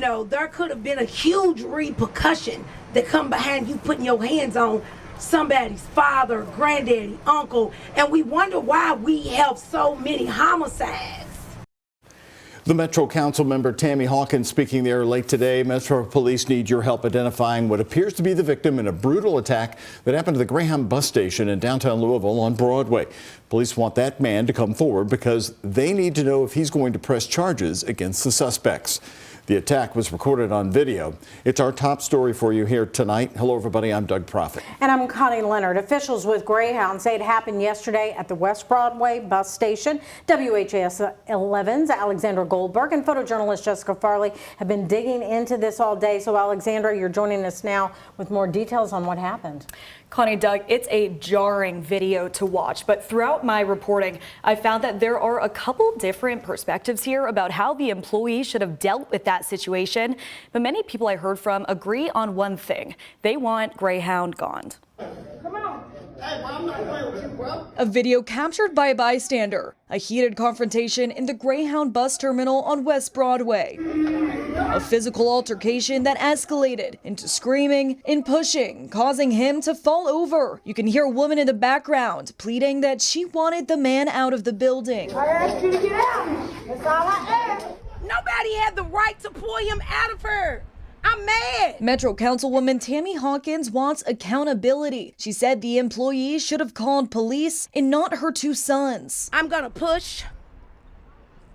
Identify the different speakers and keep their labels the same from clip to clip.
Speaker 1: know, there could have been a huge repercussion that come behind you putting your hands on somebody's father, granddaddy, uncle, and we wonder why we have so many homicides.
Speaker 2: The Metro Council member Tammy Hawkins speaking there late today. Metro Police need your help identifying what appears to be the victim in a brutal attack that happened to the Greyhound bus station in downtown Louisville on Broadway. Police want that man to come forward because they need to know if he's going to press charges against the suspects. The attack was recorded on video. It's our top story for you here tonight. Hello, everybody. I'm Doug Proffitt.
Speaker 3: And I'm Connie Leonard. Officials with Greyhound say it happened yesterday at the West Broadway bus station. WHAS11's Alexandra Goldberg and photojournalist Jessica Farley have been digging into this all day. So, Alexandra, you're joining us now with more details on what happened.
Speaker 4: Connie, Doug, it's a jarring video to watch, but throughout my reporting, I found that there are a couple different perspectives here about how the employee should have dealt with that situation. But many people I heard from agree on one thing. They want Greyhound gone.
Speaker 1: Come on. Hey, I'm not playing with you, bro.
Speaker 4: A video captured by a bystander. A heated confrontation in the Greyhound bus terminal on West Broadway. A physical altercation that escalated into screaming and pushing, causing him to fall over. You can hear a woman in the background pleading that she wanted the man out of the building.
Speaker 1: I asked you to get out. That's all I asked. Nobody had the right to pull him out of her. I'm mad.
Speaker 4: Metro Councilwoman Tammy Hawkins wants accountability. She said the employee should have called police and not her two sons.
Speaker 1: I'm gonna push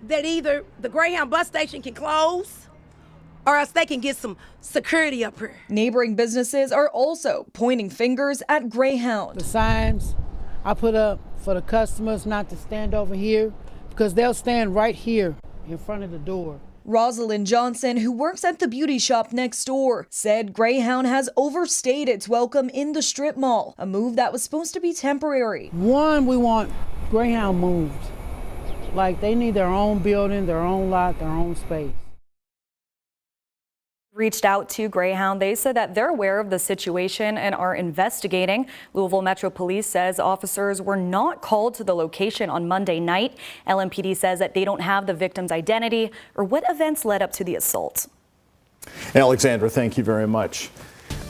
Speaker 1: that either the Greyhound bus station can close or else they can get some security up here.
Speaker 4: Neighboring businesses are also pointing fingers at Greyhound.
Speaker 5: The signs I put up for the customers not to stand over here because they'll stand right here in front of the door.
Speaker 4: Rosalind Johnson, who works at the beauty shop next door, said Greyhound has overstayed its welcome in the strip mall, a move that was supposed to be temporary.
Speaker 5: One, we want Greyhound moved. Like they need their own building, their own lot, their own space.
Speaker 4: Reached out to Greyhound. They said that they're aware of the situation and are investigating. Louisville Metro Police says officers were not called to the location on Monday night. LMPD says that they don't have the victim's identity or what events led up to the assault.
Speaker 2: Alexandra, thank you very much.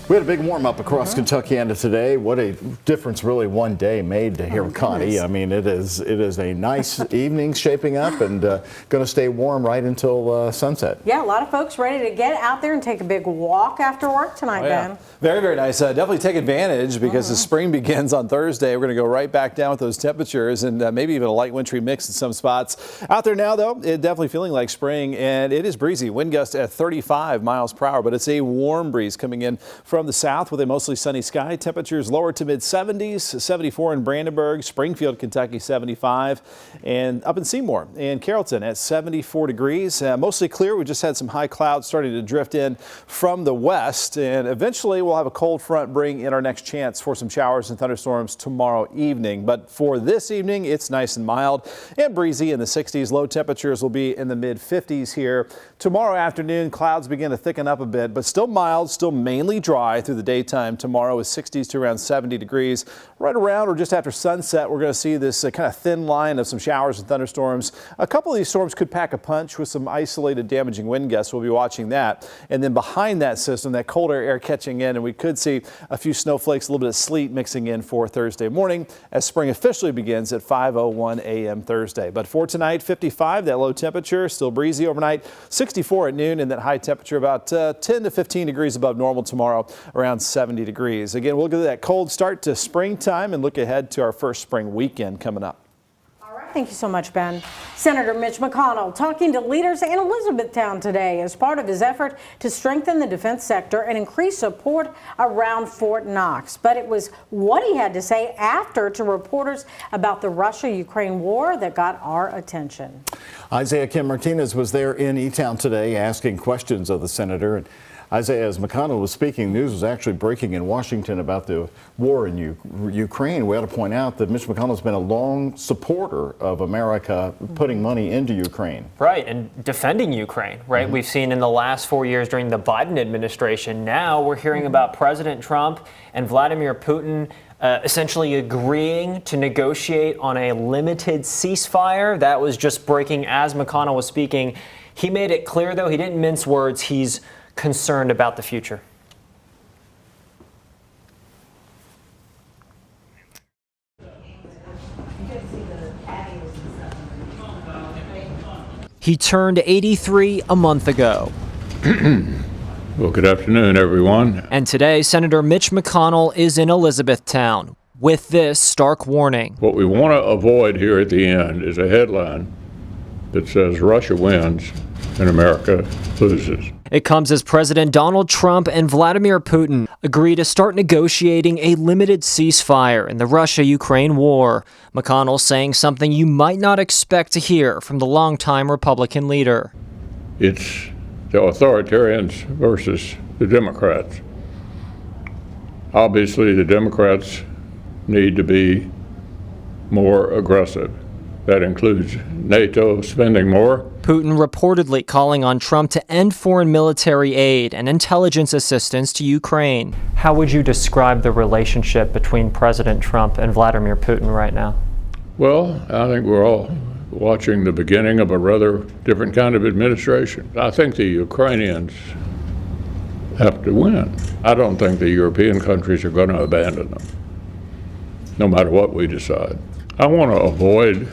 Speaker 2: We had a big warm-up across Kentucky today. What a difference really one day made to here, Connie. I mean, it is a nice evening shaping up and going to stay warm right until sunset.
Speaker 3: Yeah, a lot of folks ready to get out there and take a big walk after work tonight, Ben.
Speaker 6: Very, very nice. Definitely take advantage because the spring begins on Thursday. We're going to go right back down with those temperatures and maybe even a light wintry mix in some spots. Out there now, though, it definitely feeling like spring, and it is breezy. Wind gust at 35 miles per hour, but it's a warm breeze coming in from the south with a mostly sunny sky. Temperatures lower to mid 70s, 74 in Brandenburg, Springfield, Kentucky 75, and up in Seymour and Carrollton at 74 degrees. Mostly clear. We just had some high clouds starting to drift in from the west, and eventually we'll have a cold front bring in our next chance for some showers and thunderstorms tomorrow evening. But for this evening, it's nice and mild and breezy in the 60s. Low temperatures will be in the mid 50s here. Tomorrow afternoon, clouds begin to thicken up a bit, but still mild, still mainly dry through the daytime. Tomorrow is 60s to around 70 degrees. Right around or just after sunset, we're going to see this kind of thin line of some showers and thunderstorms. A couple of these storms could pack a punch with some isolated damaging wind gusts. We'll be watching that. And then behind that system, that colder air catching in, and we could see a few snowflakes, a little bit of sleet mixing in for Thursday morning as spring officially begins at 5:01 a.m. Thursday. But for tonight, 55, that low temperature, still breezy overnight, 64 at noon, and that high temperature about 10 to 15 degrees above normal tomorrow, around 70 degrees. Again, we'll get that cold start to springtime and look ahead to our first spring weekend coming up.
Speaker 3: Thank you so much, Ben. Senator Mitch McConnell talking to leaders in Elizabethtown today as part of his effort to strengthen the defense sector and increase support around Fort Knox. But it was what he had to say after to reporters about the Russia-Ukraine war that got our attention.
Speaker 2: Isaiah Kim Martinez was there in E-Town today asking questions of the senator. And Isaiah, as McConnell was speaking, news was actually breaking in Washington about the war in Ukraine. We ought to point out that Mitch McConnell has been a long supporter of America putting money into Ukraine.
Speaker 7: Right, and defending Ukraine, right? We've seen in the last 4 years during the Biden administration. Now we're hearing about President Trump and Vladimir Putin essentially agreeing to negotiate on a limited ceasefire. That was just breaking as McConnell was speaking. He made it clear, though, he didn't mince words. He's concerned about the future. He turned 83 a month ago.
Speaker 8: Well, good afternoon, everyone.
Speaker 7: And today, Senator Mitch McConnell is in Elizabethtown with this stark warning.
Speaker 8: What we want to avoid here at the end is a headline that says Russia wins and America loses.
Speaker 7: It comes as President Donald Trump and Vladimir Putin agree to start negotiating a limited ceasefire in the Russia-Ukraine war. McConnell saying something you might not expect to hear from the longtime Republican leader.
Speaker 8: It's the authoritarians versus the Democrats. Obviously, the Democrats need to be more aggressive. That includes NATO spending more.
Speaker 7: Putin reportedly calling on Trump to end foreign military aid and intelligence assistance to Ukraine. How would you describe the relationship between President Trump and Vladimir Putin right now?
Speaker 8: Well, I think we're all watching the beginning of a rather different kind of administration. I think the Ukrainians have to win. I don't think the European countries are going to abandon them, no matter what we decide. I want to avoid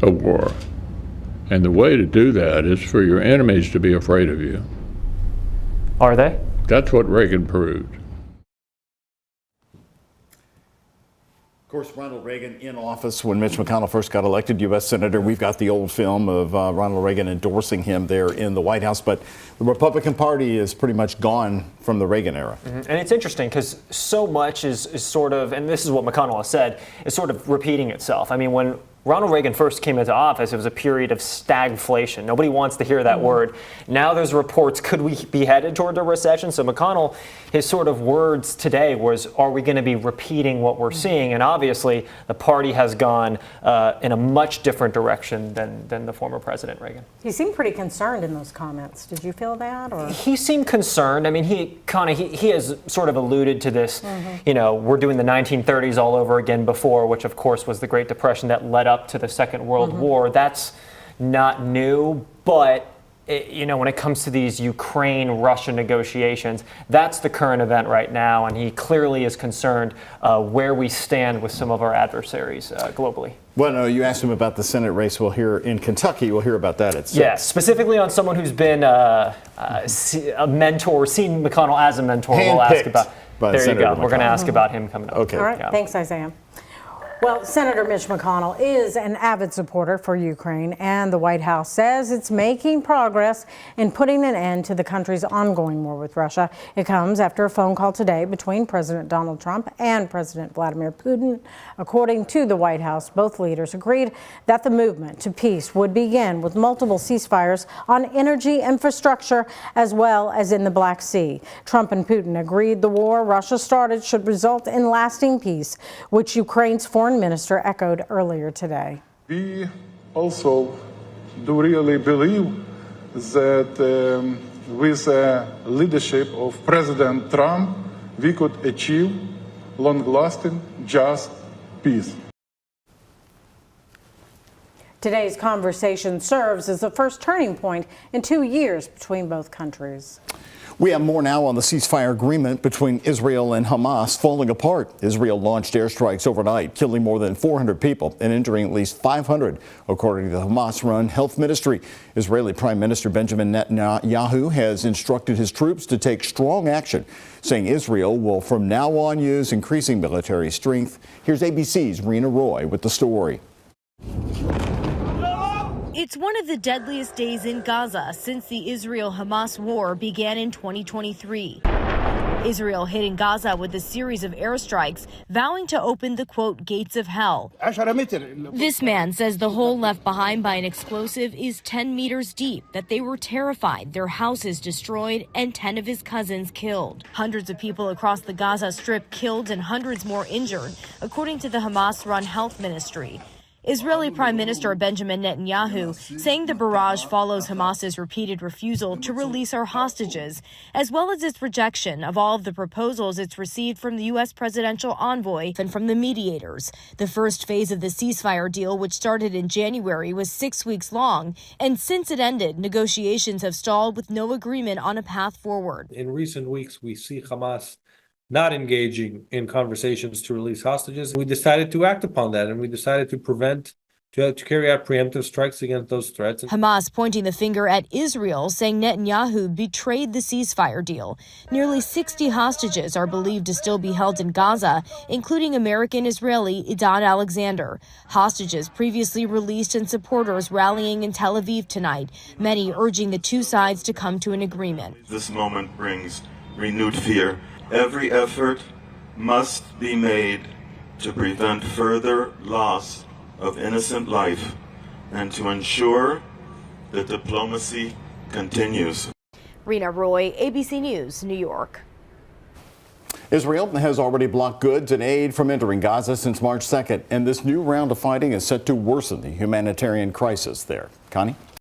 Speaker 8: a war. And the way to do that is for your enemies to be afraid of you.
Speaker 7: Are they?
Speaker 8: That's what Reagan proved.
Speaker 2: Of course, Ronald Reagan in office when Mitch McConnell first got elected U.S. Senator. We've got the old film of Ronald Reagan endorsing him there in the White House. But the Republican Party is pretty much gone from the Reagan era.
Speaker 7: Mm-hmm. And it's interesting because so much is sort of, and this is what McConnell has said, is sort of repeating itself. I mean, when Ronald Reagan first came into office, it was a period of stagflation. Nobody wants to hear that word. Now there's reports, could we be headed toward a recession? So McConnell, his sort of words today was, are we going to be repeating what we're seeing? And obviously, the party has gone in a much different direction than the former President Reagan.
Speaker 3: He seemed pretty concerned in those comments. Did you feel that? Or?
Speaker 7: He seemed concerned. I mean, he has sort of alluded to this, you know, we're doing the 1930s all over again before, which of course was the Great Depression that led up to the Second World War. That's not new, but you know, when it comes to these Ukraine-Russia negotiations, that's the current event right now, and he clearly is concerned where we stand with some of our adversaries globally.
Speaker 2: Well, no, you asked him about the Senate race. We'll hear in Kentucky. We'll hear about that at 6.
Speaker 7: Yeah, specifically on someone who's been a mentor, seen McConnell as a mentor. We'll ask about. There you go. We're going to ask about him coming up.
Speaker 2: Okay.
Speaker 3: All right.
Speaker 7: Yeah.
Speaker 3: Thanks, Isaiah. Well, Senator Mitch McConnell is an avid supporter for Ukraine, and the White House says it's making progress in putting an end to the country's ongoing war with Russia. It comes after a phone call today between President Donald Trump and President Vladimir Putin. According to the White House, both leaders agreed that the movement to peace would begin with multiple ceasefires on energy infrastructure as well as in the Black Sea. Trump and Putin agreed the war Russia started should result in lasting peace, which Ukraine's foreign minister echoed earlier today.
Speaker 9: We also do really believe that with the leadership of President Trump, we could achieve long-lasting, just peace.
Speaker 3: Today's conversation serves as the first turning point in 2 years between both countries.
Speaker 2: We have more now on the ceasefire agreement between Israel and Hamas falling apart. Israel launched airstrikes overnight, killing more than 400 people and injuring at least 500, according to the Hamas-run health ministry. Israeli Prime Minister Benjamin Netanyahu has instructed his troops to take strong action, saying Israel will from now on use increasing military strength. Here's ABC's Rena Roy with the story.
Speaker 10: It's one of the deadliest days in Gaza since the Israel-Hamas war began in 2023. Israel hitting Gaza with a series of airstrikes, vowing to open the, quote, gates of hell. This man says the hole left behind by an explosive is 10 meters deep, that they were terrified, their houses destroyed, and 10 of his cousins killed. Hundreds of people across the Gaza Strip killed and hundreds more injured, according to the Hamas-run health ministry. Israeli Prime Minister Benjamin Netanyahu saying the barrage follows Hamas's repeated refusal to release our hostages, as well as its rejection of all of the proposals it's received from the U.S. presidential envoy and from the mediators. The first phase of the ceasefire deal, which started in January, was 6 weeks long, and since it ended, negotiations have stalled with no agreement on a path forward.
Speaker 11: In recent weeks, we see Hamas not engaging in conversations to release hostages. We decided to act upon that, and we decided to carry out preemptive strikes against those threats.
Speaker 10: Hamas pointing the finger at Israel, saying Netanyahu betrayed the ceasefire deal. Nearly 60 hostages are believed to still be held in Gaza, including American-Israeli Idan Alexander. Hostages previously released and supporters rallying in Tel Aviv tonight, many urging the two sides to come to an agreement.
Speaker 12: This moment brings renewed fear. Every effort must be made to prevent further loss of innocent life and to ensure that diplomacy continues.
Speaker 10: Rena Roy, ABC News, New York.
Speaker 2: Israel has already blocked goods and aid from entering Gaza since March 2nd, and this new round of fighting is set to worsen the humanitarian crisis there. Connie?